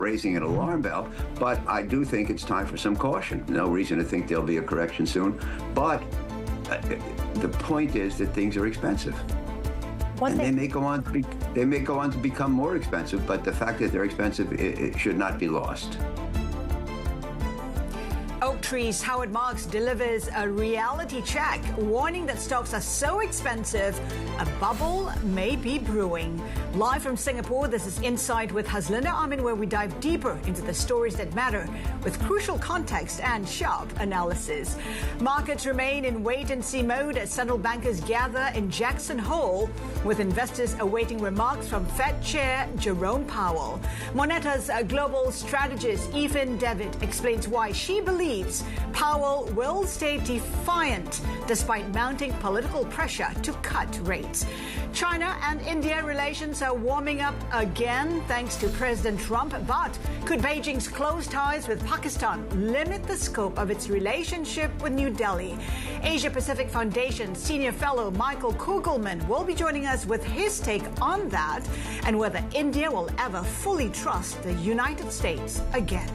raising an alarm bell, but I do think it's time for some caution. No reason to think there'll be a correction soon, but the point is that things are expensive. They may go on to become more expensive, but the fact that they're expensive, it should not be lost. Oaktree's Howard Marks delivers a reality check, warning that stocks are so expensive, a bubble may be brewing. Live from Singapore, this is Insight with Haslinda Amin, where we dive deeper into the stories that matter with crucial context and sharp analysis. Markets remain in wait-and-see mode as central bankers gather in Jackson Hole, with investors awaiting remarks from Fed Chair Jerome Powell. Moneta's global strategist Aoifinn Devitt explains why she believes Powell will stay defiant despite mounting political pressure to cut rates. China and India relations are warming up again thanks to President Trump, but could Beijing's close ties with Pakistan limit the scope of its relationship with New Delhi? Asia Pacific Foundation Senior Fellow Michael Kugelman will be joining us with his take on that and whether India will ever fully trust the United States again.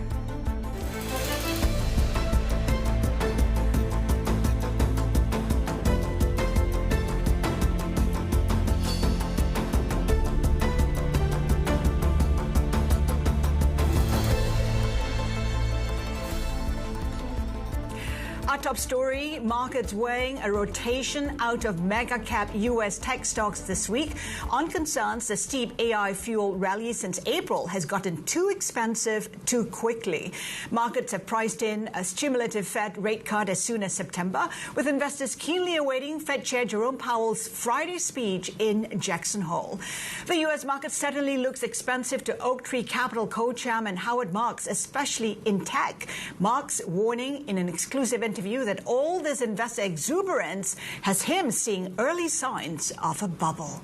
Our top story, markets weighing a rotation out of mega-cap U.S. tech stocks this week on concerns the steep AI-fueled rally since April has gotten too expensive too quickly. Markets have priced in a stimulative Fed rate cut as soon as September, with investors keenly awaiting Fed Chair Jerome Powell's Friday speech in Jackson Hole. The U.S. market certainly looks expensive to Oaktree Capital co-chairman Howard Marks, especially in tech. Marks warning in an exclusive interview that all this investor exuberance has him seeing early signs of a bubble.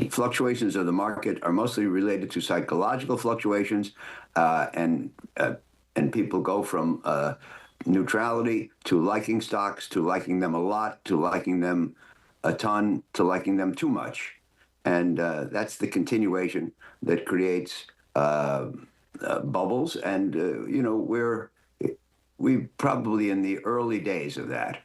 Fluctuations of the market are mostly related to psychological fluctuations, and people go from neutrality to liking stocks, to liking them a lot, to liking them a ton, to liking them too much. And that's the continuation that creates bubbles. And, we're probably in the early days of that.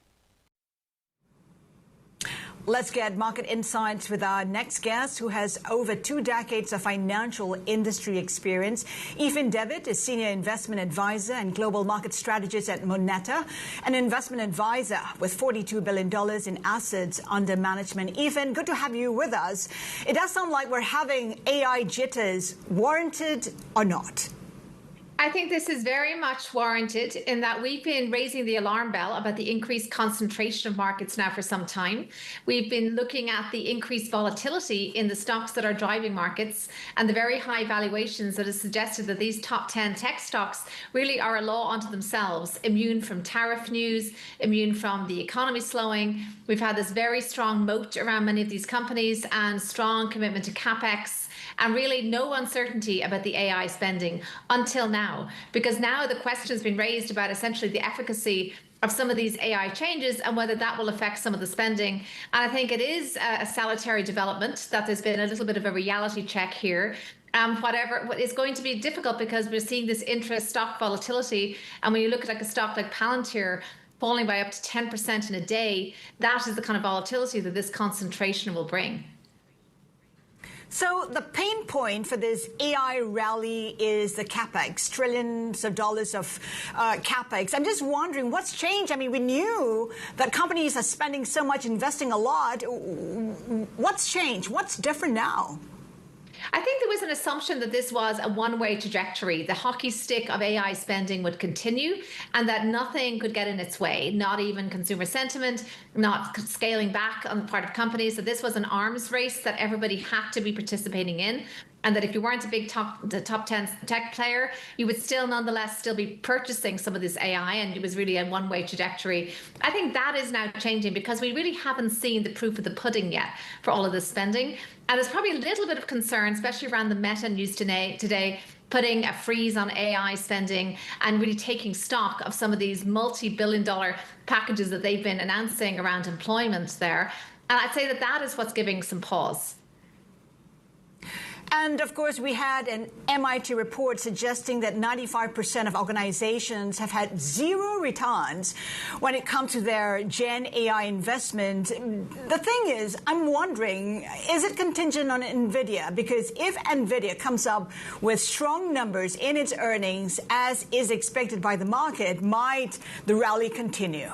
Let's get market insights with our next guest, who has over 2 decades of financial industry experience. Aoifinn Devitt is Senior Investment Advisor and Global Market Strategist at Moneta, an investment advisor with $42 billion in assets under management. Aoifinn, good to have you with us. It does sound like we're having AI jitters, warranted or not? I think this is very much warranted in that we've been raising the alarm bell about the increased concentration of markets now for some time. We've been looking at the increased volatility in the stocks that are driving markets and the very high valuations that have suggested that these top 10 tech stocks really are a law unto themselves, immune from tariff news, immune from the economy slowing. We've had this very strong moat around many of these companies and strong commitment to CapEx, and really no uncertainty about the AI spending until now, because now the question has been raised about essentially the efficacy of some of these AI changes and whether that will affect some of the spending. And I think it is a salutary development that there's been a little bit of a reality check here. Whatever is going to be difficult because we're seeing this intra-stock volatility. And when you look at like a stock like Palantir falling by up to 10% in a day, that is the kind of volatility that this concentration will bring. So the pain point for this AI rally is the CapEx, trillions of dollars of CapEx. I'm just wondering what's changed. I mean, we knew that companies are spending so much, investing a lot. What's changed? What's different now? I think there was an assumption that this was a one-way trajectory. The hockey stick of AI spending would continue and that nothing could get in its way, not even consumer sentiment, not scaling back on the part of companies. So this was an arms race that everybody had to be participating in. And that if you weren't a big top 10 tech player, you would still nonetheless still be purchasing some of this AI, and it was really a one-way trajectory. I think that is now changing because we really haven't seen the proof of the pudding yet for all of this spending. And there's probably a little bit of concern, especially around the Meta news today, putting a freeze on AI spending and really taking stock of some of these multi-billion-dollar packages that they've been announcing around employment there. And I'd say that that is what's giving some pause. And of course, we had an MIT report suggesting that 95% of organizations have had zero returns when it comes to their Gen AI investment. The thing is, I'm wondering, is it contingent on NVIDIA? Because if NVIDIA comes up with strong numbers in its earnings, as is expected by the market, might the rally continue?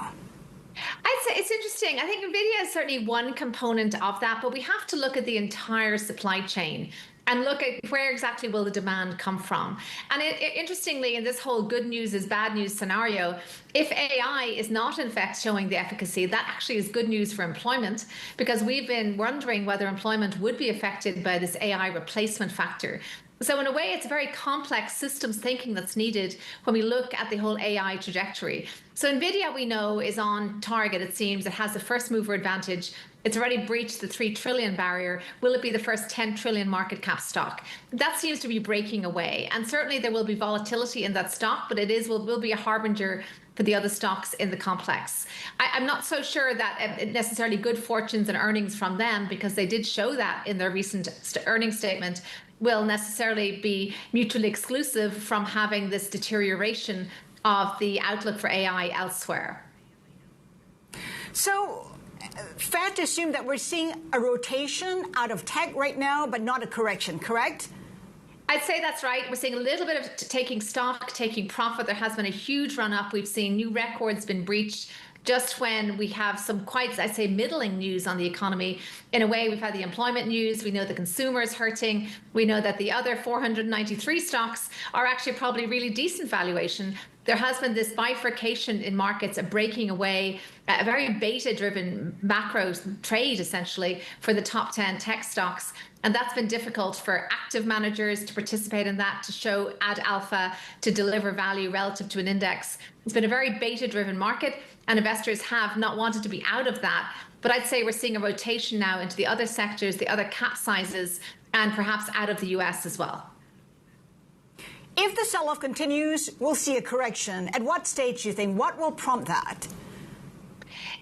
I'd say it's interesting. I think NVIDIA is certainly one component of that, but we have to look at the entire supply chain and look at where exactly will the demand come from. And interestingly, in this whole good news is bad news scenario, if AI is not in fact showing the efficacy, that actually is good news for employment, because we've been wondering whether employment would be affected by this AI replacement factor. So in a way, it's very complex systems thinking that's needed when we look at the whole AI trajectory. So NVIDIA, we know, is on target, it seems. It has the first mover advantage. It's already breached the 3 trillion barrier. Will it be the first 10 trillion market cap stock? That seems to be breaking away. And certainly there will be volatility in that stock, but it will be a harbinger for the other stocks in the complex. I'm not so sure that necessarily good fortunes and earnings from them, because they did show that in their recent earnings statement, will necessarily be mutually exclusive from having this deterioration of the outlook for AI elsewhere. So, fair to assume that we're seeing a rotation out of tech right now, but not a correction, correct? I'd say that's right. We're seeing a little bit of taking stock, taking profit. There has been a huge run up. We've seen new records been breached just when we have some quite, I'd say, middling news on the economy. In a way, we've had the employment news. We know the consumer is hurting. We know that the other 493 stocks are actually probably really decent valuation. There has been this bifurcation in markets, a breaking away, a very beta-driven macro trade, essentially, for the top 10 tech stocks. And that's been difficult for active managers to participate in that, to add alpha, to deliver value relative to an index. It's been a very beta-driven market, and investors have not wanted to be out of that. But I'd say we're seeing a rotation now into the other sectors, the other cap sizes, and perhaps out of the US as well. If the sell-off continues, we'll see a correction. At what stage do you think? What will prompt that?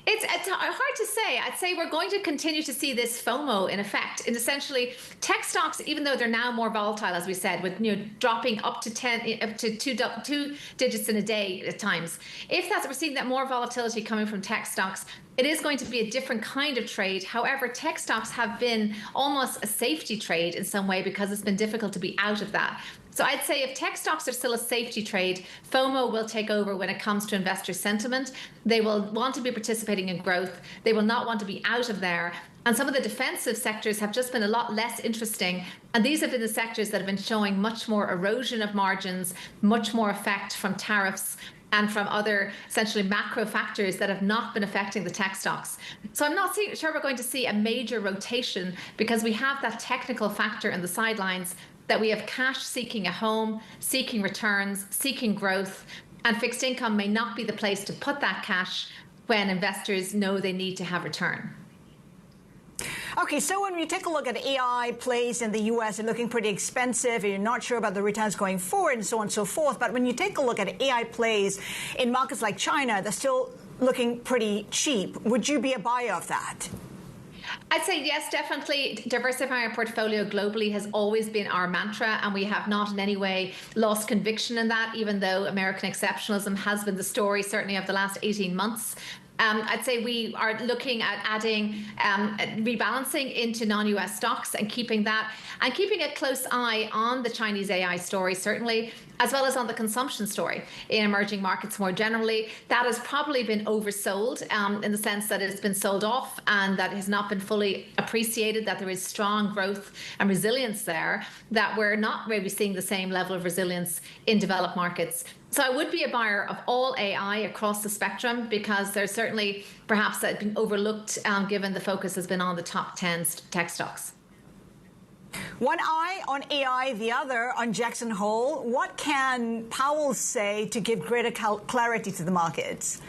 It's hard to say. I'd say we're going to continue to see this FOMO in effect. And essentially, tech stocks, even though they're now more volatile, as we said, with dropping up to two digits in a day at times. If we're seeing that more volatility coming from tech stocks, it is going to be a different kind of trade. However, tech stocks have been almost a safety trade in some way, because it's been difficult to be out of that. So I'd say if tech stocks are still a safety trade, FOMO will take over when it comes to investor sentiment. They will want to be participating in growth. They will not want to be out of there. And some of the defensive sectors have just been a lot less interesting. And these have been the sectors that have been showing much more erosion of margins, much more effect from tariffs and from other essentially macro factors that have not been affecting the tech stocks. So I'm not sure we're going to see a major rotation, because we have that technical factor in the sidelines, that we have cash seeking a home, seeking returns, seeking growth, and fixed income may not be the place to put that cash when investors know they need to have return. Okay, so when we take a look at AI plays in the U.S., they're looking pretty expensive, and you're not sure about the returns going forward, and so on and so forth. But when you take a look at AI plays in markets like China, they're still looking pretty cheap. Would you be a buyer of that? I'd say yes, definitely. Diversifying our portfolio globally has always been our mantra, and we have not in any way lost conviction in that, even though American exceptionalism has been the story, certainly of the last 18 months. I'd say we are looking at adding, rebalancing into non-US stocks and keeping a close eye on the Chinese AI story, certainly, as well as on the consumption story in emerging markets more generally. That has probably been oversold in the sense that it's been sold off and that has not been fully appreciated, that there is strong growth and resilience there, that we're not really seeing the same level of resilience in developed markets. So I would be a buyer of all AI across the spectrum, because there's certainly perhaps that been overlooked given the focus has been on the top 10 tech stocks. One eye on AI, the other on Jackson Hole. What can Powell say to give greater clarity to the markets?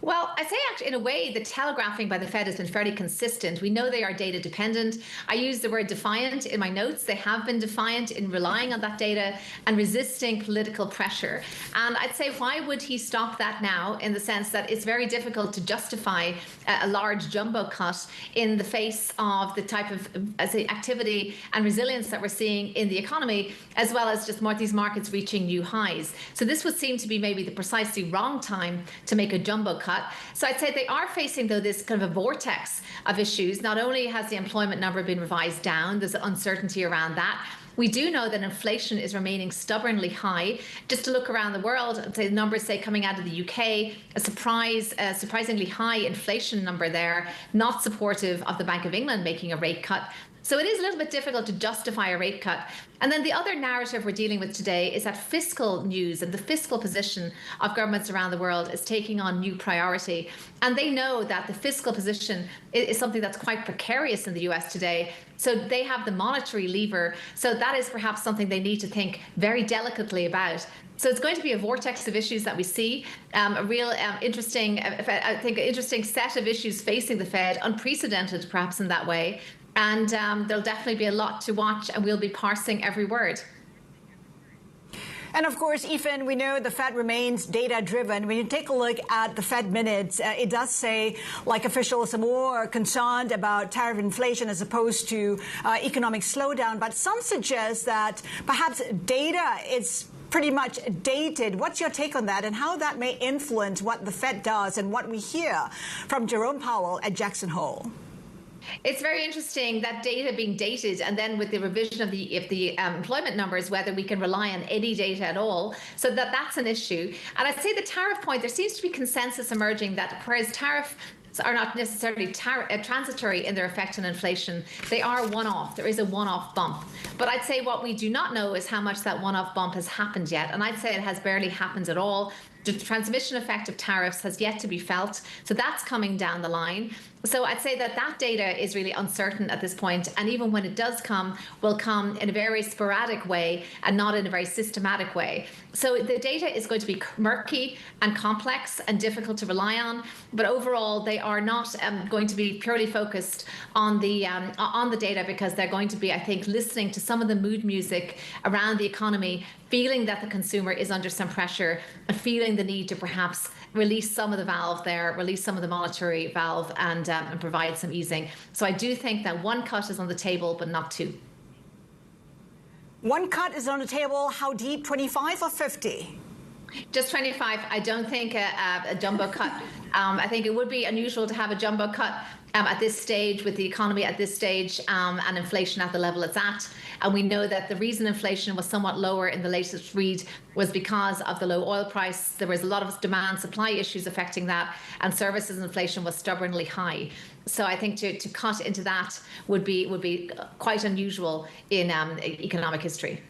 Well, I say actually, in a way, the telegraphing by the Fed has been fairly consistent. We know they are data dependent. I use the word defiant in my notes. They have been defiant in relying on that data and resisting political pressure. And I'd say, why would he stop that now, in the sense that it's very difficult to justify a large jumbo cut in the face of the type of activity and resilience that we're seeing in the economy, as well as just these markets reaching new highs. So this would seem to be maybe the precisely wrong time to make a jumbo cut. So I'd say they are facing, though, this kind of a vortex of issues. Not only has the employment number been revised down, there's uncertainty around that. We do know that inflation is remaining stubbornly high. Just to look around the world, I'd say the numbers say coming out of the UK, a surprisingly high inflation number there, not supportive of the Bank of England making a rate cut. So it is a little bit difficult to justify a rate cut. And then the other narrative we're dealing with today is that fiscal news and the fiscal position of governments around the world is taking on new priority. And they know that the fiscal position is something that's quite precarious in the US today. So they have the monetary lever. So that is perhaps something they need to think very delicately about. So it's going to be a vortex of issues that we see, a real interesting set of issues facing the Fed, unprecedented perhaps in that way. And there'll definitely be a lot to watch, and we'll be parsing every word. And of course, Aoifinn, we know the Fed remains data-driven. When you take a look at the Fed minutes, it does say, like, officials are more concerned about tariff inflation as opposed to economic slowdown. But some suggest that perhaps data is pretty much dated. What's your take on that, and how that may influence what the Fed does and what we hear from Jerome Powell at Jackson Hole? It's very interesting, that data being dated, and then with the revision of the employment numbers, whether we can rely on any data at all. So that's an issue. And I'd say the tariff point, there seems to be consensus emerging that whereas tariffs are not necessarily transitory in their effect on inflation, they are one-off. There is a one-off bump. But I'd say what we do not know is how much that one-off bump has happened yet. And I'd say it has barely happened at all. The transmission effect of tariffs has yet to be felt. So that's coming down the line. So I'd say that data is really uncertain at this point. And even when it does come, will come in a very sporadic way and not in a very systematic way. So the data is going to be murky and complex and difficult to rely on. But overall, they are not going to be purely focused on the data, because they're going to be, I think, listening to some of the mood music around the economy, feeling that the consumer is under some pressure and feeling the need to perhaps release some of the valve there, release some of the monetary valve, and provide some easing. So I do think that one cut is on the table, but not two. One cut is on the table. How deep, 25 or 50? Just 25. I don't think a jumbo cut. I think it would be unusual to have a jumbo cut at this stage, with the economy at this stage and inflation at the level it's at. And we know that the reason inflation was somewhat lower in the latest read was because of the low oil price. There was a lot of demand supply issues affecting that, and services inflation was stubbornly high. So I think to cut into that would be quite unusual in economic history.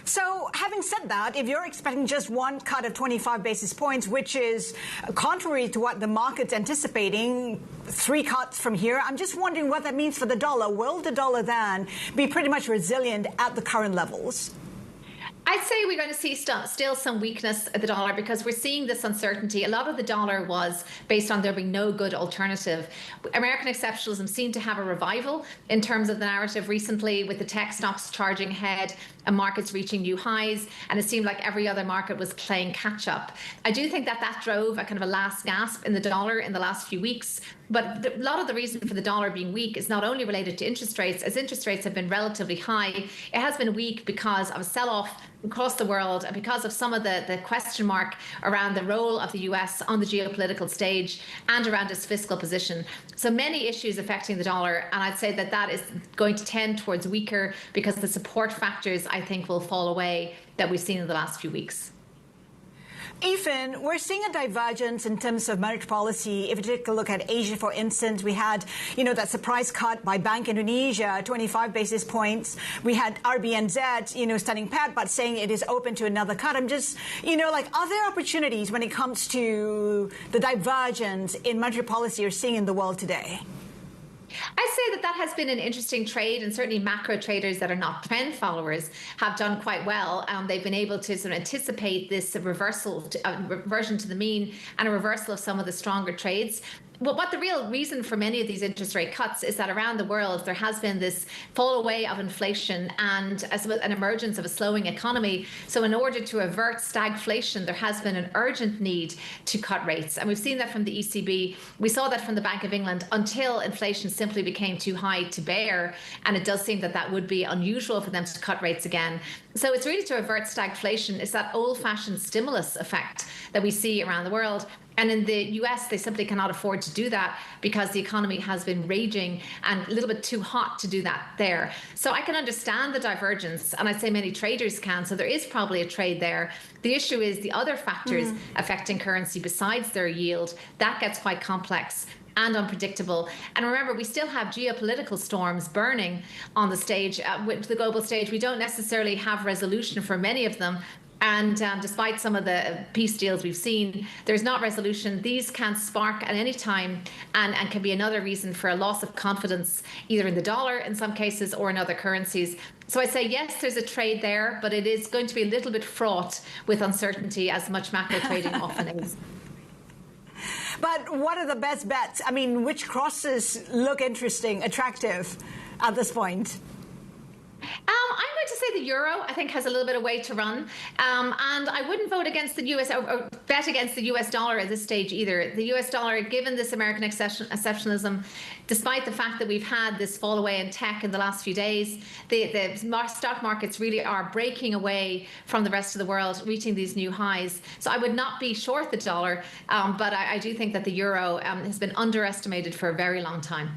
So having said that, if you're expecting just one cut of 25 basis points, which is contrary to what the market's anticipating, 3 cuts from here, I'm just wondering what that means for the dollar. Will the dollar then be pretty much resilient at the current levels? I'd say we're going to see still some weakness at the dollar, because we're seeing this uncertainty. A lot of the dollar was based on there being no good alternative. American exceptionalism seemed to have a revival in terms of the narrative recently, with the tech stocks charging ahead and markets reaching new highs, and it seemed like every other market was playing catch up. I do think that drove a kind of a last gasp in the dollar in the last few weeks. But a lot of the reason for the dollar being weak is not only related to interest rates, as interest rates have been relatively high. It has been weak because of a sell-off across the world, and because of some of the question mark around the role of the US on the geopolitical stage and around its fiscal position. So many issues affecting the dollar, and I'd say that is going to tend towards weaker, because the support factors, I think, will fall away that we've seen in the last few weeks. Aoifinn, we're seeing a divergence in terms of monetary policy. If you take a look at Asia, for instance, we had, that surprise cut by Bank Indonesia, 25 basis points. We had RBNZ, standing pat, but saying it is open to another cut. I'm just, are there opportunities when it comes to the divergence in monetary policy you're seeing in the world today? I'd say that has been an interesting trade, and certainly macro traders that are not trend followers have done quite well. They've been able to sort of anticipate this reversion to the mean and a reversal of some of the stronger trades. But what the real reason for many of these interest rate cuts is that around the world there has been this fall away of inflation and an emergence of a slowing economy. So in order to avert stagflation, there has been an urgent need to cut rates. And we've seen that from the ECB. We saw that from the Bank of England until inflation simply became too high to bear. And it does seem that would be unusual for them to cut rates again. So it's really to avert stagflation. It's that old-fashioned stimulus effect that we see around the world. And in the US, they simply cannot afford to do that because the economy has been raging and a little bit too hot to do that there. So I can understand the divergence, and I'd say many traders can. So there is probably a trade there. The issue is the other factors affecting currency besides their yield. That gets quite complex and unpredictable. And remember, we still have geopolitical storms burning on the stage, with the global stage. We don't necessarily have resolution for many of them. And despite some of the peace deals we've seen, there's not resolution. These can spark at any time and can be another reason for a loss of confidence, either in the dollar in some cases or in other currencies. So I say, yes, there's a trade there, but it is going to be a little bit fraught with uncertainty, as much macro trading often is. But what are the best bets? I mean, which crosses look interesting, attractive at this point? I'm going to say the euro, I think, has a little bit of way to run. And I wouldn't vote against the US or bet against the US dollar at this stage either. The US dollar, given this American exceptionalism, despite the fact that we've had this fall away in tech in the last few days, the stock markets really are breaking away from the rest of the world, reaching these new highs. So I would not be short the dollar, but I do think that the euro has been underestimated for a very long time.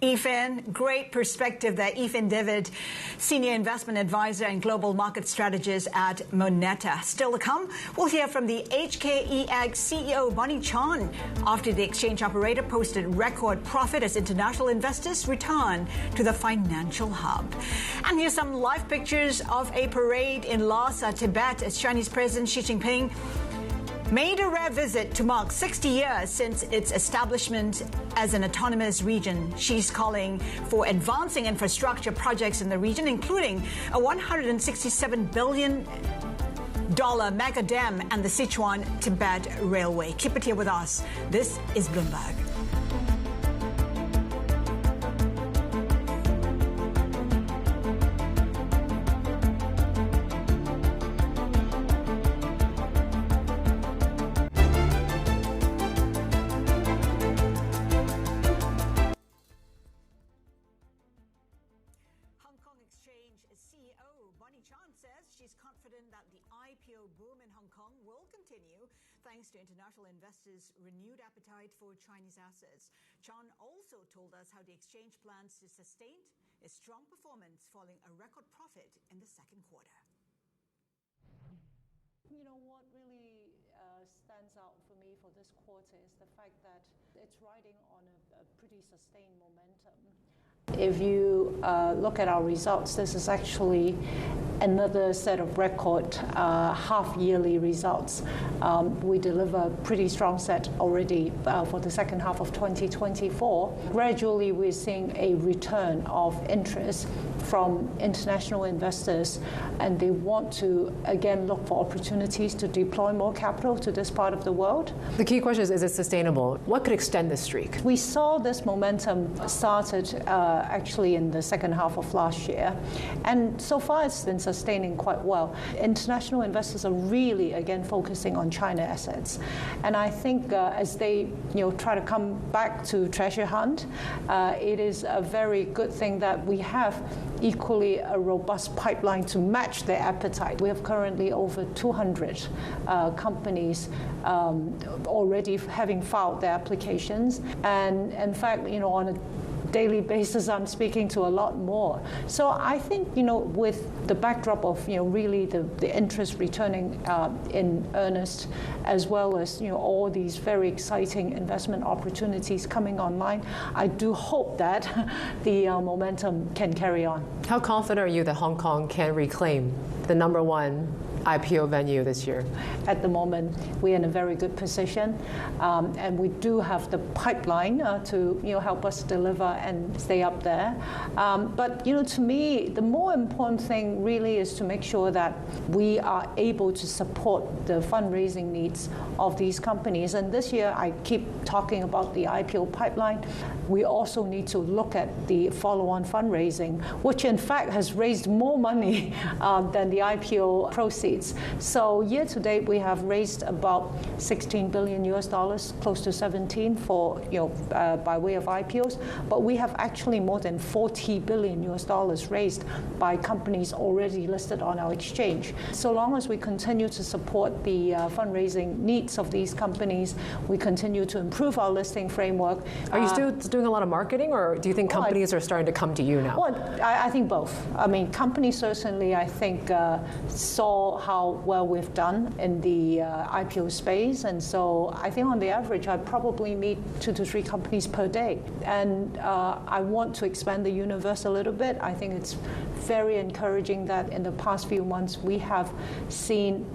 Aoifinn, great perspective there. Aoifinn Devitt, Senior Investment Advisor and Global Market Strategist at Moneta. Still to come, we'll hear from the HKEX CEO, Bonnie Chan, after the exchange operator posted record profit as international investors return to the financial hub. And here's some live pictures of a parade in Lhasa, Tibet, as Chinese President Xi Jinping made a rare visit to mark 60 years since its establishment as an autonomous region. She's calling for advancing infrastructure projects in the region, including a $167 billion mega dam and the Sichuan-Tibet Railway. Keep it here with us. This is Bloomberg. CEO Bonnie Chan says she's confident that the IPO boom in Hong Kong will continue thanks to international investors' renewed appetite for Chinese assets. Chan also told us how the exchange plans to sustain its strong performance following a record profit in the second quarter. You know, what really stands out for me for this quarter is the fact that it's riding on a pretty sustained momentum. If you look at our results, this is actually another set of record half-yearly results. We deliver a pretty strong set already for the second half of 2024. Gradually, we're seeing a return of interest from international investors, and they want to, again, look for opportunities to deploy more capital to this part of the world. The key question is it sustainable? What could extend this streak? We saw this momentum started actually in the second half of last year, and so far it's been sustaining quite well. International investors are really, again, focusing on China assets, and I think as they try to come back to treasure hunt, it is a very good thing that we have equally a robust pipeline to match their appetite. We have currently over 200 companies already having filed their applications, and in fact, on a daily basis, I'm speaking to a lot more. So I think, with the backdrop of, really the interest returning in earnest, as well as, all these very exciting investment opportunities coming online, I do hope that the momentum can carry on. How confident are you that Hong Kong can reclaim the number one IPO venue this year? At the moment, we're in a very good position, and we do have the pipeline to help us deliver and stay up there. But to me, the more important thing really is to make sure that we are able to support the fundraising needs of these companies. And this year, I keep talking about the IPO pipeline. We also need to look at the follow-on fundraising, which in fact has raised more money than the IPO proceeds. So year to date, we have raised about $16 billion, close to 17 for by way of IPOs. But we have actually more than $40 billion raised by companies already listed on our exchange. So long as we continue to support the fundraising needs of these companies, we continue to improve our listing framework. Are you still doing a lot of marketing, or do you think companies are starting to come to you now? Well, I think both. I mean, companies certainly, I think, saw how well we've done in the IPO space. And so I think on the average, I probably meet 2 to 3 companies per day. And I want to expand the universe a little bit. I think it's very encouraging that in the past few months, we have seen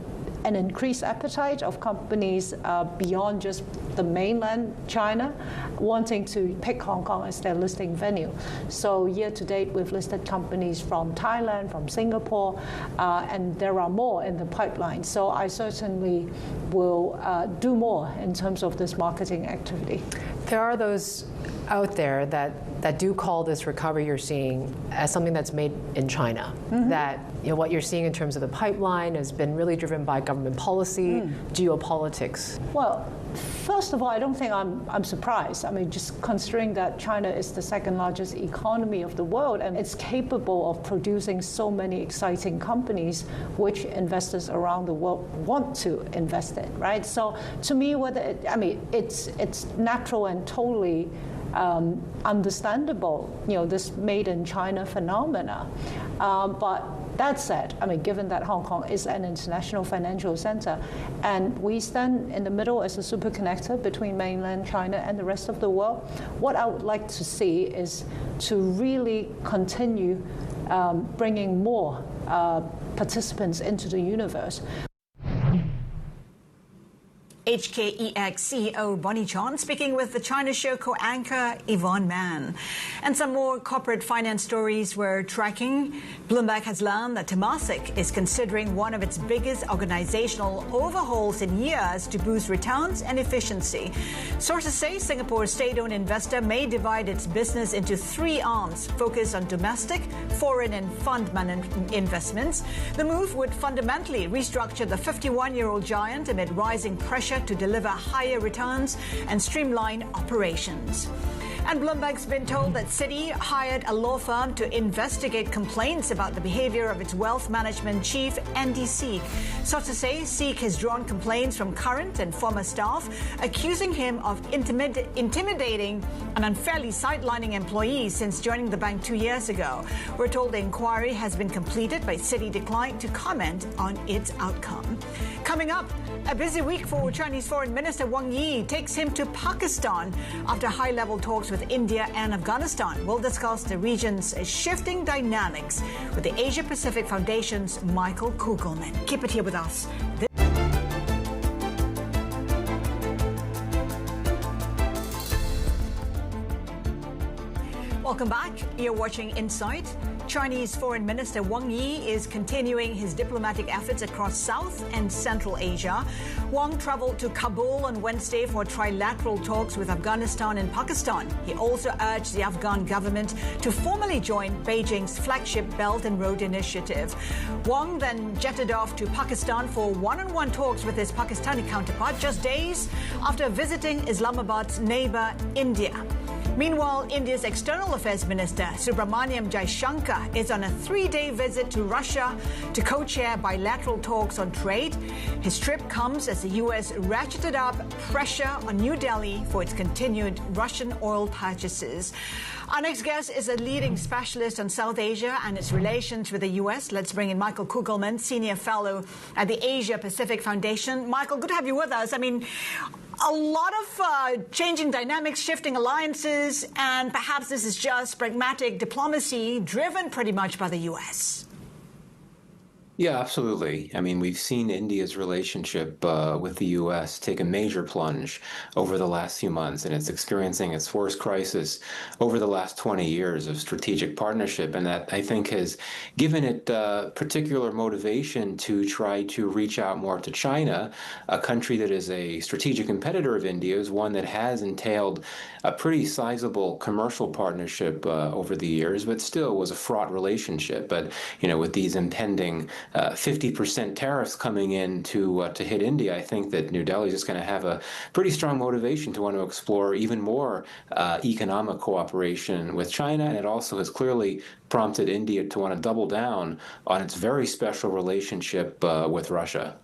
an increased appetite of companies beyond just the mainland China wanting to pick Hong Kong as their listing venue. So year to date, we've listed companies from Thailand, from Singapore, and there are more in the pipeline. So I certainly will do more in terms of this marketing activity. There are those out there that do call this recovery you're seeing as something that's made in China. Mm-hmm. That what you're seeing in terms of the pipeline has been really driven by government policy, geopolitics. Well, first of all, I don't think I'm surprised. I mean, just considering that China is the second largest economy of the world, and it's capable of producing so many exciting companies which investors around the world want to invest in, right? So to me, it's natural and totally understandable, this made in China phenomena. But that said, given that Hong Kong is an international financial center, and we stand in the middle as a super connector between mainland China and the rest of the world, what I would like to see is to really continue bringing more participants into the universe. HKEX CEO Bonnie Chan speaking with the China Show co-anchor Yvonne Mann. And some more corporate finance stories we're tracking. Bloomberg has learned that Temasek is considering one of its biggest organizational overhauls in years to boost returns and efficiency. Sources say Singapore's state-owned investor may divide its business into 3 arms, focused on domestic, foreign and fund management investments. The move would fundamentally restructure the 51-year-old giant amid rising pressure to deliver higher returns and streamline operations. And Bloomberg's been told that Citi hired a law firm to investigate complaints about the behavior of its wealth management chief, Andy Sieg. Sources say Sieg has drawn complaints from current and former staff, accusing him of intimidating and unfairly sidelining employees since joining the bank 2 years ago. We're told the inquiry has been completed, but Citi declined to comment on its outcome. Coming up, a busy week for Chinese Foreign Minister Wang Yi takes him to Pakistan after high-level talks with India and Afghanistan. We'll discuss the region's shifting dynamics with the Asia Pacific Foundation's Michael Kugelman. Keep it here with us. Welcome back. You're watching Insight. Chinese Foreign Minister Wang Yi is continuing his diplomatic efforts across South and Central Asia. Wang traveled to Kabul on Wednesday for trilateral talks with Afghanistan and Pakistan. He also urged the Afghan government to formally join Beijing's flagship Belt and Road Initiative. Wang then jetted off to Pakistan for one-on-one talks with his Pakistani counterpart just days after visiting Islamabad's neighbor, India. Meanwhile, India's External Affairs Minister Subramaniam Jaishankar is on a 3-day visit to Russia to co-chair bilateral talks on trade. His trip comes as the U.S. ratcheted up pressure on New Delhi for its continued Russian oil purchases. Our next guest is a leading specialist on South Asia and its relations with the U.S. Let's bring in Michael Kugelman, Senior Fellow at the Asia Pacific Foundation. Michael, good to have you with us. A lot of changing dynamics, shifting alliances, and perhaps this is just pragmatic diplomacy driven pretty much by the U.S. Yeah, absolutely. I mean, we've seen India's relationship with the U.S. take a major plunge over the last few months, and it's experiencing its worst crisis over the last 20 years of strategic partnership. And that, I think, has given it particular motivation to try to reach out more to China, a country that is a strategic competitor of India's, one that has entailed a pretty sizable commercial partnership over the years, but still was a fraught relationship. But, with these impending 50% tariffs coming in to hit India, I think that New Delhi is just going to have a pretty strong motivation to want to explore even more economic cooperation with China. And it also has clearly prompted India to want to double down on its very special relationship with Russia.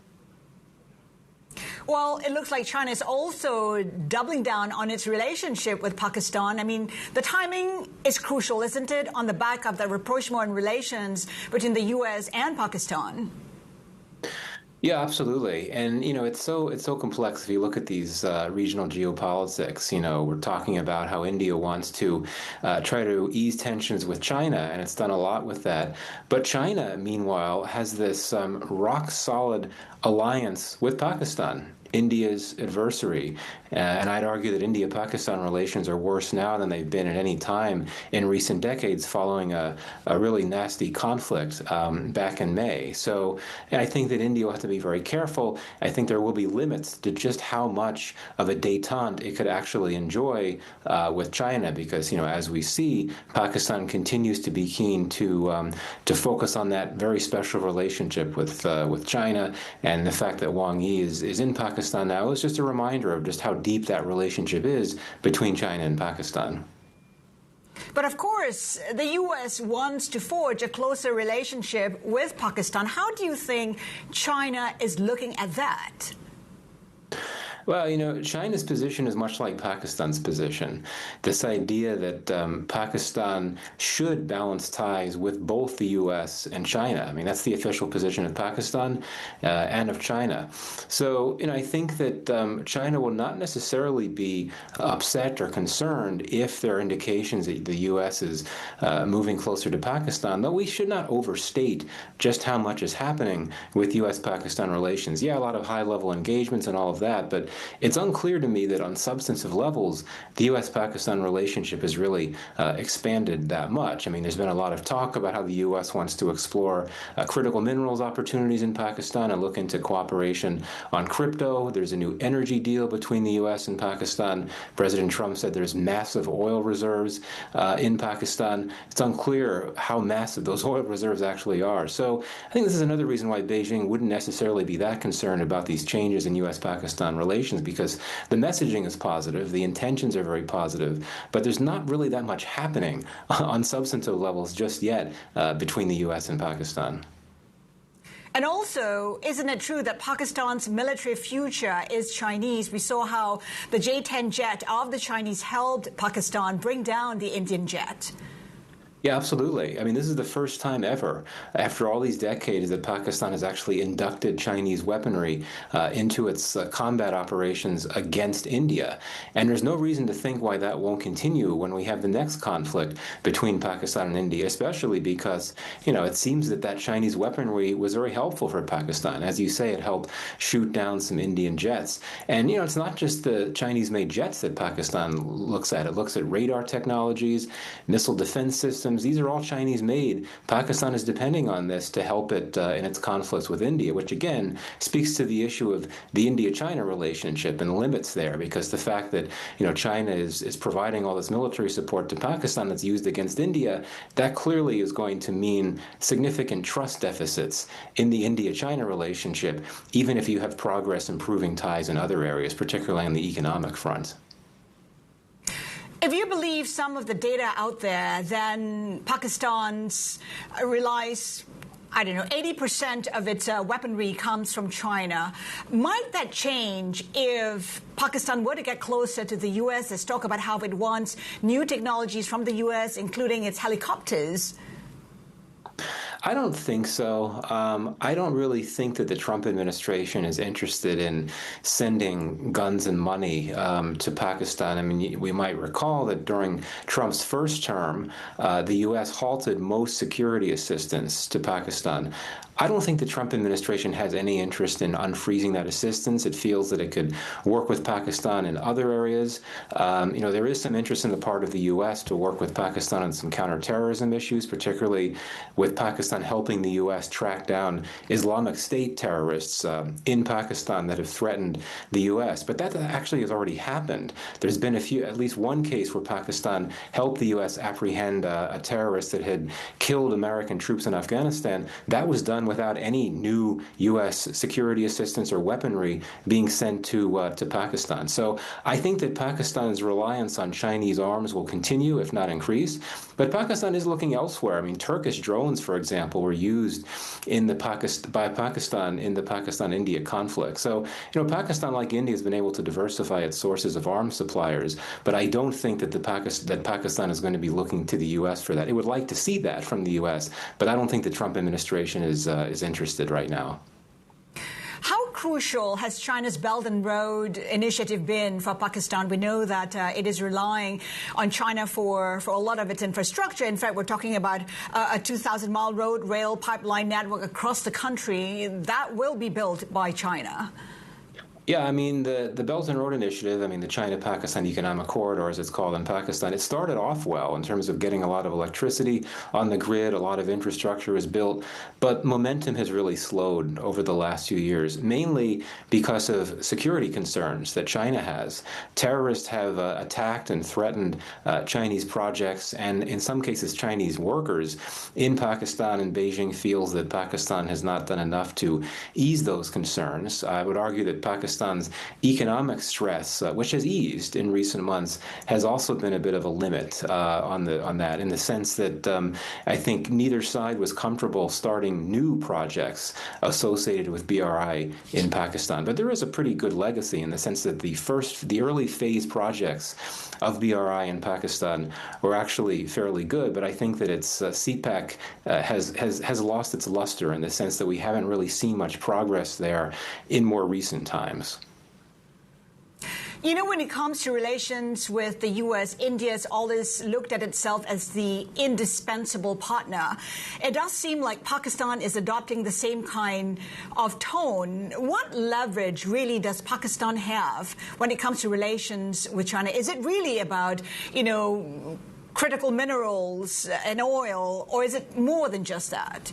Well, it looks like China is also doubling down on its relationship with Pakistan. I mean, the timing is crucial, isn't it, on the back of the rapprochement in relations between the U.S. and Pakistan? Yeah, absolutely. And, it's so complex if you look at these regional geopolitics. We're talking about how India wants to try to ease tensions with China, and it's done a lot with that. But China, meanwhile, has this rock solid alliance with Pakistan, India's adversary. And I'd argue that India-Pakistan relations are worse now than they've been at any time in recent decades following a really nasty conflict back in May. So I think that India will have to be very careful. I think there will be limits to just how much of a détente it could actually enjoy with China because, as we see, Pakistan continues to be keen to focus on that very special relationship with China. And the fact that Wang Yi is in Pakistan now is just a reminder of just how deep that relationship is between China and Pakistan. But of course, the U.S. wants to forge a closer relationship with Pakistan. How do you think China is looking at that? Well, China's position is much like Pakistan's position. This idea that Pakistan should balance ties with both the U.S. and China. I mean, that's the official position of Pakistan and of China. So, I think that China will not necessarily be upset or concerned if there are indications that the U.S. is moving closer to Pakistan, though we should not overstate just how much is happening with U.S.-Pakistan relations. Yeah, a lot of high-level engagements and all of that, but it's unclear to me that on substantive levels, the U.S.-Pakistan relationship has really expanded that much. I mean, there's been a lot of talk about how the U.S. wants to explore critical minerals opportunities in Pakistan and look into cooperation on crypto. There's a new energy deal between the U.S. and Pakistan. President Trump said there's massive oil reserves in Pakistan. It's unclear how massive those oil reserves actually are. So I think this is another reason why Beijing wouldn't necessarily be that concerned about these changes in U.S.-Pakistan relations, because the messaging is positive, the intentions are very positive, but there's not really that much happening on substantive levels just yet between the U.S. and Pakistan. And also, isn't it true that Pakistan's military future is Chinese? We saw how the J-10 jet of the Chinese helped Pakistan bring down the Indian jet. Yeah, absolutely. I mean, this is the first time ever, after all these decades, that Pakistan has actually inducted Chinese weaponry into its combat operations against India. And there's no reason to think why that won't continue when we have the next conflict between Pakistan and India, especially because, it seems that Chinese weaponry was very helpful for Pakistan. As you say, it helped shoot down some Indian jets. And, it's not just the Chinese-made jets that Pakistan looks at. It looks at radar technologies, missile defense systems. These are all Chinese-made. Pakistan is depending on this to help it in its conflicts with India, which again speaks to the issue of the India-China relationship and the limits there, because the fact that China is providing all this military support to Pakistan that's used against India, that clearly is going to mean significant trust deficits in the India-China relationship, even if you have progress improving ties in other areas, particularly on the economic front. If you believe some of the data out there, then Pakistan relies, 80% of its weaponry comes from China. Might that change if Pakistan were to get closer to the U.S.? There's talk about how it wants new technologies from the U.S., including its helicopters. I don't think so. I don't really think that the Trump administration is interested in sending guns and money to Pakistan. I mean, we might recall that during Trump's first term, the U.S. halted most security assistance to Pakistan. I don't think the Trump administration has any interest in unfreezing that assistance. It feels that it could work with Pakistan in other areas. There is some interest in the part of the U.S. to work with Pakistan on some counterterrorism issues, particularly with Pakistan helping the U.S. track down Islamic State terrorists in Pakistan that have threatened the U.S. But that actually has already happened. There's been at least one case where Pakistan helped the U.S. apprehend a terrorist that had killed American troops in Afghanistan. That was done without any new U.S. security assistance or weaponry being sent to Pakistan. So I think that Pakistan's reliance on Chinese arms will continue, if not increase. But Pakistan is looking elsewhere. I mean, Turkish drones, for example, were used by Pakistan in the Pakistan-India conflict. So, Pakistan, like India, has been able to diversify its sources of arms suppliers. But I don't think that Pakistan is going to be looking to the U.S. for that. It would like to see that from the U.S., but I don't think the Trump administration is interested right now. How crucial has China's Belt and Road initiative been for Pakistan? We know that it is relying on China for a lot of its infrastructure. In fact, we're talking about a 2,000-mile road rail pipeline network across the country that will be built by China. Yeah, I mean, the Belt and Road Initiative, the China-Pakistan Economic Corridor, as it's called in Pakistan, it started off well in terms of getting a lot of electricity on the grid, a lot of infrastructure was built, but momentum has really slowed over the last few years, mainly because of security concerns that China has. Terrorists have attacked and threatened Chinese projects, and in some cases Chinese workers in Pakistan, and Beijing feels that Pakistan has not done enough to ease those concerns. I would argue that Pakistan's economic stress, which has eased in recent months, has also been a bit of a limit on that, in the sense that I think neither side was comfortable starting new projects associated with BRI in Pakistan. But there is a pretty good legacy in the sense that the early phase projects of BRI in Pakistan were actually fairly good, but I think that its CPEC has lost its luster in the sense that we haven't really seen much progress there in more recent times. When it comes to relations with the U.S., India's always looked at itself as the indispensable partner. It does seem like Pakistan is adopting the same kind of tone. What leverage really does Pakistan have when it comes to relations with China? Is it really about, critical minerals and oil, or is it more than just that?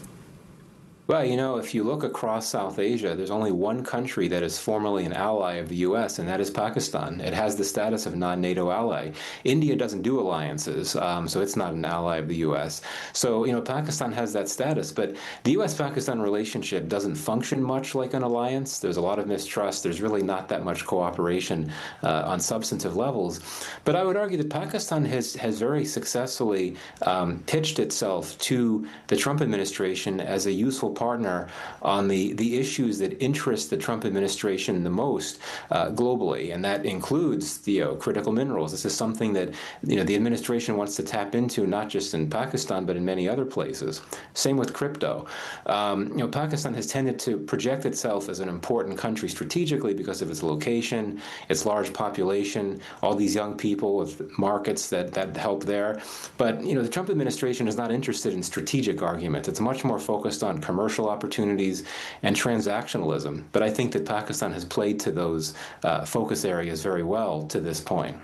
Well, if you look across South Asia, there's only one country that is formally an ally of the U.S., and that is Pakistan. It has the status of non-NATO ally. India doesn't do alliances, so it's not an ally of the U.S. So, Pakistan has that status, but the U.S.-Pakistan relationship doesn't function much like an alliance. There's a lot of mistrust. There's really not that much cooperation on substantive levels. But I would argue that Pakistan has very successfully pitched itself to the Trump administration as a useful partner on the issues that interest the Trump administration the most globally, and that includes critical minerals. This is something that the administration wants to tap into, not just in Pakistan but in many other places. Same with crypto. Pakistan has tended to project itself as an important country strategically because of its location, its large population, all these young people with markets that help there. But the Trump administration is not interested in strategic arguments. It's much more focused on commercial opportunities and transactionalism. But I think that Pakistan has played to those focus areas very well to this point.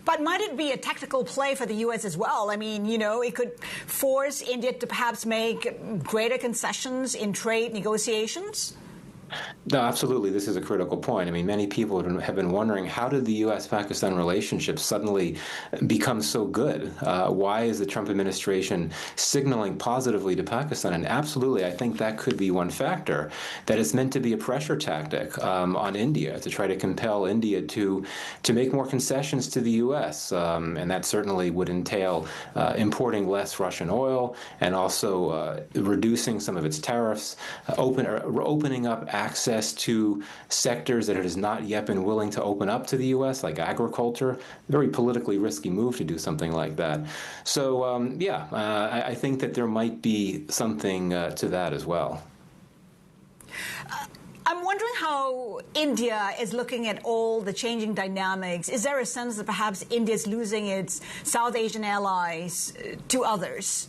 But might it be a tactical play for the U.S. as well? It could force India to perhaps make greater concessions in trade negotiations? No, absolutely. This is a critical point. Many people have been wondering, how did the U.S.-Pakistan relationship suddenly become so good? Why is the Trump administration signaling positively to Pakistan? And absolutely, I think that could be one factor, that it's meant to be a pressure tactic on India to try to compel India to make more concessions to the U.S. And that certainly would entail importing less Russian oil and also reducing some of its tariffs, opening up access to sectors that it has not yet been willing to open up to the U.S., like agriculture. Very politically risky move to do something like that. So, I think that there might be something to that as well. I'm wondering how India is looking at all the changing dynamics. Is there a sense that perhaps India is losing its South Asian allies to others?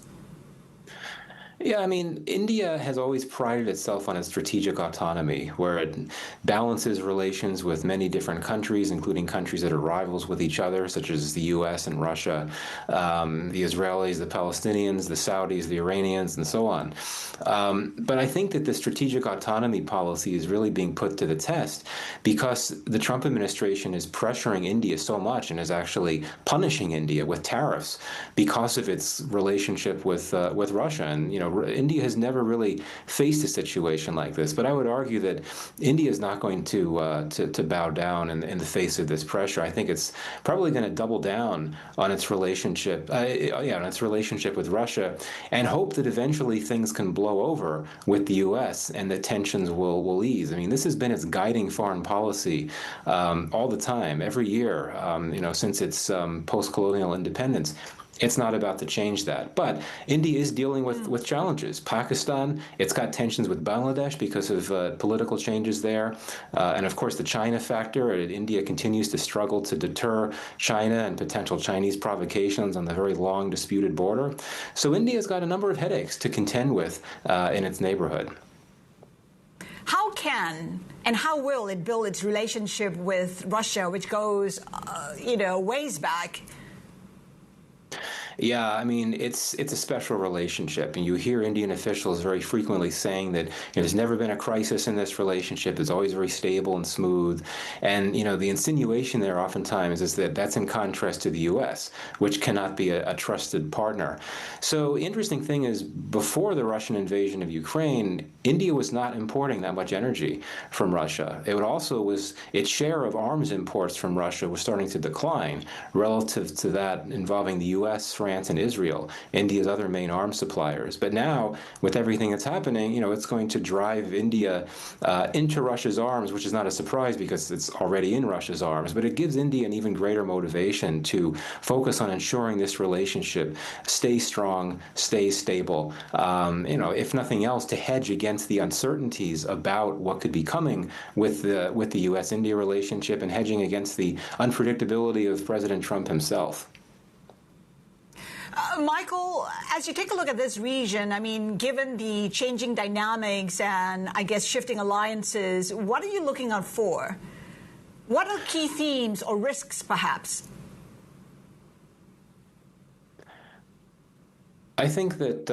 Yeah, I mean, India has always prided itself on its strategic autonomy, where it balances relations with many different countries, including countries that are rivals with each other, such as the US and Russia, the Israelis, the Palestinians, the Saudis, the Iranians, and so on. But I think that the strategic autonomy policy is really being put to the test because the Trump administration is pressuring India so much and is actually punishing India with tariffs because of its relationship with Russia. And India has never really faced a situation like this. But I would argue that India is not going to bow down in the face of this pressure. I think it's probably going to double down on its relationship, with Russia, and hope that eventually things can blow over with the U.S. and that tensions will ease. I mean, this has been its guiding foreign policy all the time, every year, since its post-colonial independence. It's not about to change that. But India is dealing with challenges. Pakistan, it's got tensions with Bangladesh because of political changes there. And of course, the China factor. India continues to struggle to deter China and potential Chinese provocations on the very long disputed border. So India's got a number of headaches to contend with in its neighborhood. How can and how will it build its relationship with Russia, which goes, ways back? Yeah, I mean, it's a special relationship, and you hear Indian officials very frequently saying that there's never been a crisis in this relationship. It's always very stable and smooth. And, the insinuation there oftentimes is that that's in contrast to the U.S., which cannot be a trusted partner. So the interesting thing is, before the Russian invasion of Ukraine, India was not importing that much energy from Russia. Its share of arms imports from Russia was starting to decline relative to that involving the U.S., France, and Israel, India's other main arms suppliers. But now, with everything that's happening, it's going to drive India into Russia's arms, which is not a surprise because it's already in Russia's arms. But it gives India an even greater motivation to focus on ensuring this relationship stays strong, stays stable. If nothing else, to hedge against the uncertainties about what could be coming with the U.S.-India relationship and hedging against the unpredictability of President Trump himself. Michael, as you take a look at this region, I mean, given the changing dynamics and, I guess, shifting alliances, what are you looking out for? What are key themes or risks, perhaps? I think that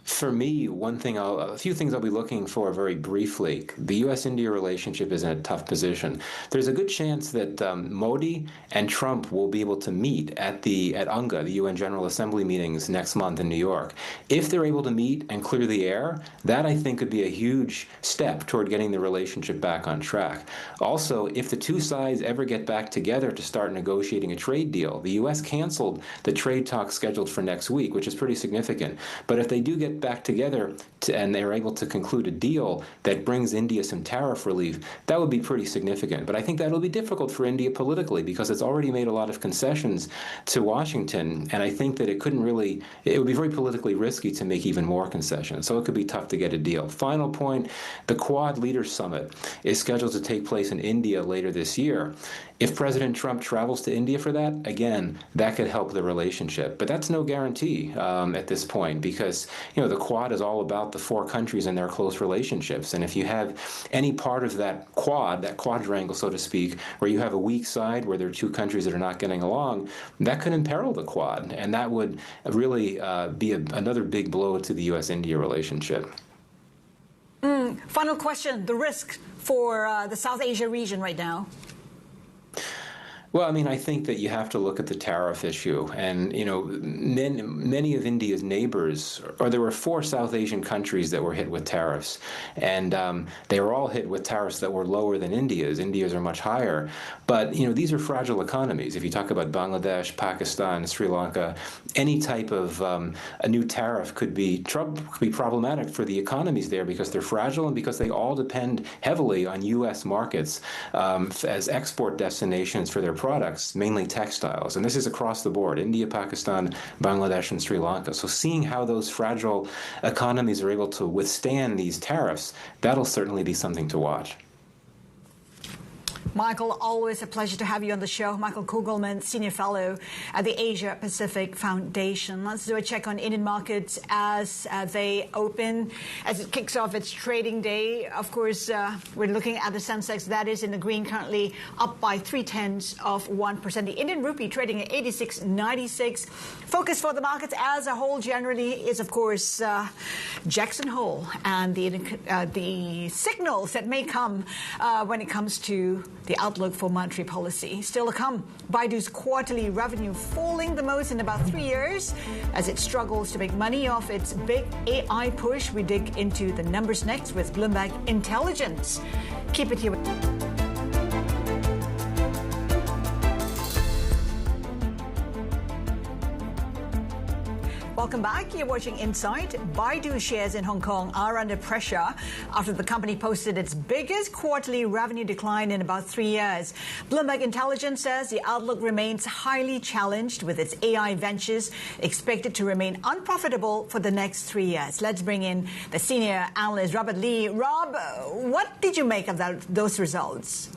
for me, a few things I'll be looking for very briefly. The U.S.-India relationship is in a tough position. There's a good chance that Modi and Trump will be able to meet at UNGA, the UN General Assembly meetings next month in New York. If they're able to meet and clear the air, that I think could be a huge step toward getting the relationship back on track. Also, if the two sides ever get back together to start negotiating a trade deal, the U.S. canceled the trade talks scheduled for next week, which is pretty significant. But if they do get back together and they're able to conclude a deal that brings India some tariff relief, that would be pretty significant. But I think that'll be difficult for India politically because it's already made a lot of concessions to Washington, and I think that it would be very politically risky to make even more concessions. So it could be tough to get a deal. Final point, the Quad Leaders Summit is scheduled to take place in India later this year. If President Trump travels to India for that, again, that could help the relationship. But that's no guarantee at this point because, the Quad is all about the four countries and their close relationships. And if you have any part of that quadrangle, so to speak, where you have a weak side, where there are two countries that are not getting along, that could imperil the Quad. And that would really be another big blow to the U.S.-India relationship. Final question, the risk for the South Asia region right now? Well, I mean, I think that you have to look at the tariff issue. And, many of India's neighbors, or there were 4 South Asian countries that were hit with tariffs. And they were all hit with tariffs that were lower than India's. India's are much higher. But, these are fragile economies. If you talk about Bangladesh, Pakistan, Sri Lanka, any type of a new tariff could be problematic for the economies there because they're fragile and because they all depend heavily on U.S. markets as export destinations for their products, mainly textiles. And this is across the board, India, Pakistan, Bangladesh, and Sri Lanka. So seeing how those fragile economies are able to withstand these tariffs, that'll certainly be something to watch. Michael, always a pleasure to have you on the show. Michael Kugelman, Senior Fellow at the Asia Pacific Foundation. Let's do a check on Indian markets as they open, as it kicks off its trading day. Of course, we're looking at the Sensex. That is in the green, currently up by 0.3%. The Indian rupee trading at 86.96. Focus for the markets as a whole generally is, of course, Jackson Hole and the signals that may come when it comes to the outlook for monetary policy. Still to come, Baidu's quarterly revenue falling the most in about 3 years as it struggles to make money off its big AI push. We dig into the numbers next with Bloomberg Intelligence. Keep it here. Welcome back. You're watching Insight. Baidu shares in Hong Kong are under pressure after the company posted its biggest quarterly revenue decline in about 3 years. Bloomberg Intelligence says the outlook remains highly challenged, with its AI ventures expected to remain unprofitable for the next 3 years. Let's bring in the senior analyst, Robert Lee. Rob, what did you make of those results?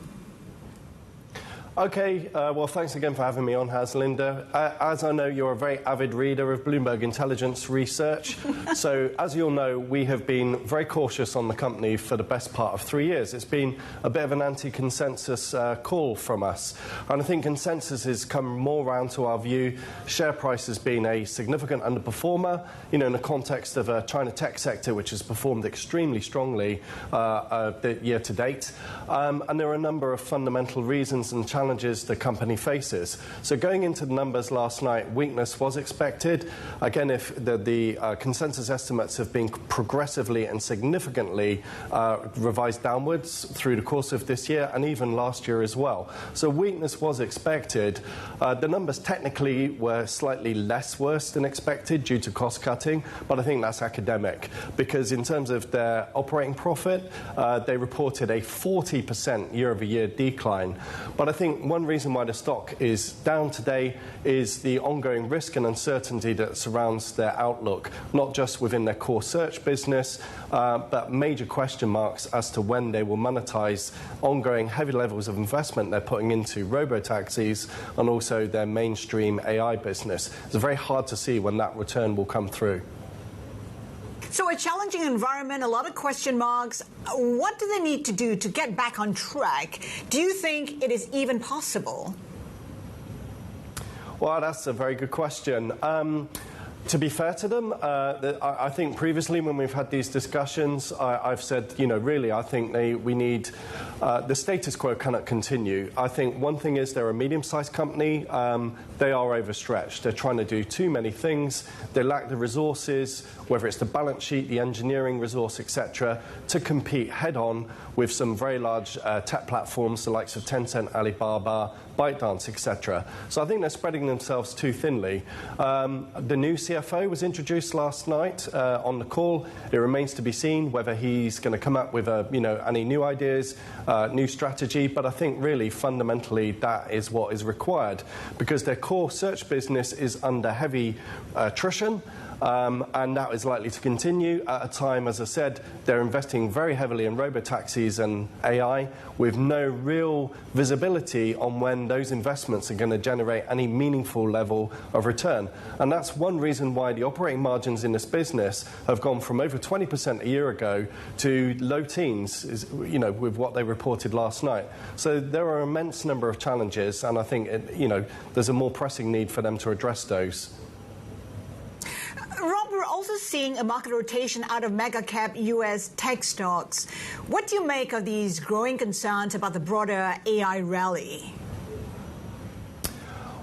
Okay, well, thanks again for having me on, Haslinda. As I know, you're a very avid reader of Bloomberg Intelligence research. So, as you'll know, we have been very cautious on the company for the best part of 3 years. It's been a bit of an anti-consensus call from us. And I think consensus has come more round to our view. Share price has been a significant underperformer, in the context of a China tech sector, which has performed extremely strongly year to date. And there are a number of fundamental reasons and challenges the company faces. So going into the numbers last night, weakness was expected. Again, if the consensus estimates have been progressively and significantly revised downwards through the course of this year and even last year as well. So weakness was expected. The numbers technically were slightly less worse than expected due to cost cutting, but I think that's academic because in terms of their operating profit, they reported a 40% year-over-year decline. But I think one reason why the stock is down today is the ongoing risk and uncertainty that surrounds their outlook, not just within their core search business, but major question marks as to when they will monetize ongoing heavy levels of investment they're putting into robo-taxis and also their mainstream AI business. It's very hard to see when that return will come through. So a challenging environment, a lot of question marks. What do they need to do to get back on track? Do you think it is even possible? Well, that's a very good question. To be fair to them, I think previously when we've had these discussions, I've said, really, I think we need the status quo cannot continue. I think one thing is they're a medium-sized company. They are overstretched. They're trying to do too many things. They lack the resources, whether it's the balance sheet, the engineering resource, etc., to compete head-on with some very large tech platforms, the likes of Tencent, Alibaba, ByteDance, etc. So I think they're spreading themselves too thinly. The new CFO was introduced last night on the call. It remains to be seen whether he's going to come up with any new ideas, new strategy. But I think really fundamentally that is what is required because their core search business is under heavy attrition. And that is likely to continue at a time, as I said, they're investing very heavily in robo-taxis and AI with no real visibility on when those investments are going to generate any meaningful level of return. And that's one reason why the operating margins in this business have gone from over 20% a year ago to low teens, with what they reported last night. So there are an immense number of challenges, and I think, there's a more pressing need for them to address those. Rob, we're also seeing a market rotation out of mega-cap U.S. tech stocks. What do you make of these growing concerns about the broader AI rally?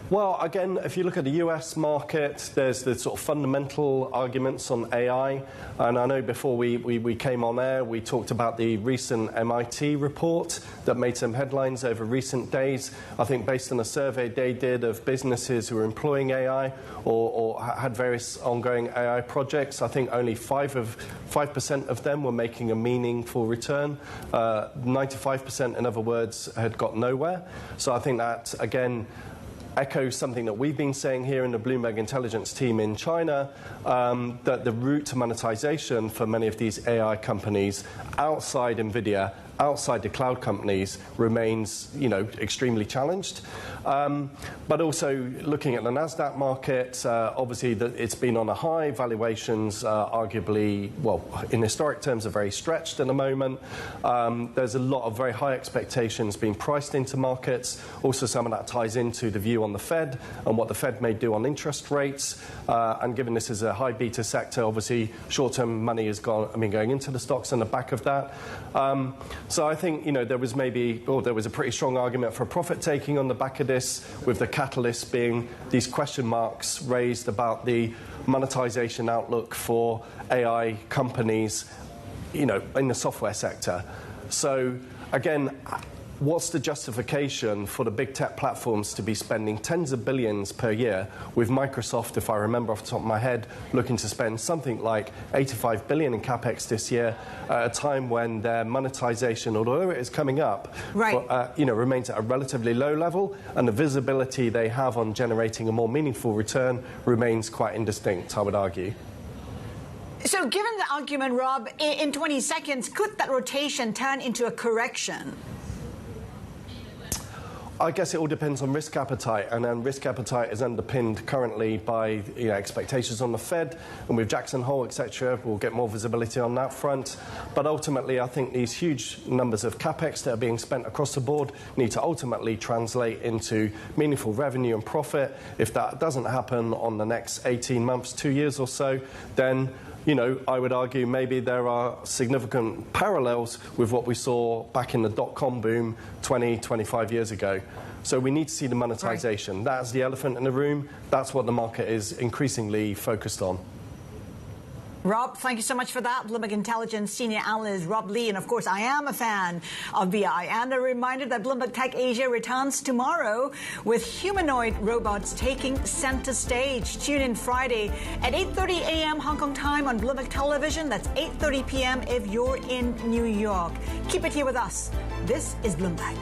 Well, again, if you look at the US market, there's the sort of fundamental arguments on AI. And I know before we came on air, we talked about the recent MIT report that made some headlines over recent days. I think based on a survey they did of businesses who were employing AI or had various ongoing AI projects, I think only 5% of them were making a meaningful return. 95%, in other words, had got nowhere. So I think that, again, echoes something that we've been saying here in the Bloomberg Intelligence team in China, that the route to monetization for many of these AI companies outside NVIDIA outside the cloud companies remains, extremely challenged. But also looking at the Nasdaq market, obviously it's been on a high. Valuations arguably, in historic terms, are very stretched at the moment. There's a lot of very high expectations being priced into markets. Also, some of that ties into the view on the Fed and what the Fed may do on interest rates. And given this is a high beta sector, obviously short-term money is going into the stocks on the back of that. So I think there was a pretty strong argument for profit taking on the back of this, with the catalyst being these question marks raised about the monetization outlook for AI companies, in the software sector. So again, what's the justification for the big tech platforms to be spending tens of billions per year, with Microsoft, if I remember off the top of my head, looking to spend something like 85 billion in capex this year, at a time when their monetization, although it is coming up, remains at a relatively low level, and the visibility they have on generating a more meaningful return remains quite indistinct, I would argue. So given the argument, Rob, in 20 seconds, could that rotation turn into a correction? I guess it all depends on risk appetite, and then risk appetite is underpinned currently by expectations on the Fed, and with Jackson Hole, etc., we'll get more visibility on that front. But ultimately, I think these huge numbers of capex that are being spent across the board need to ultimately translate into meaningful revenue and profit. If that doesn't happen on the next 18 months, 2 years or so, then I would argue maybe there are significant parallels with what we saw back in the dot-com boom 20, 25 years ago. So we need to see the monetization. Right. That's the elephant in the room. That's what the market is increasingly focused on. Rob, thank you so much for that. Bloomberg Intelligence Senior Analyst Rob Lee. And of course, I am a fan of BI. And a reminder that Bloomberg Tech Asia returns tomorrow with humanoid robots taking center stage. Tune in Friday at 8:30 a.m. Hong Kong time on Bloomberg Television. That's 8:30 p.m. if you're in New York. Keep it here with us. This is Bloomberg.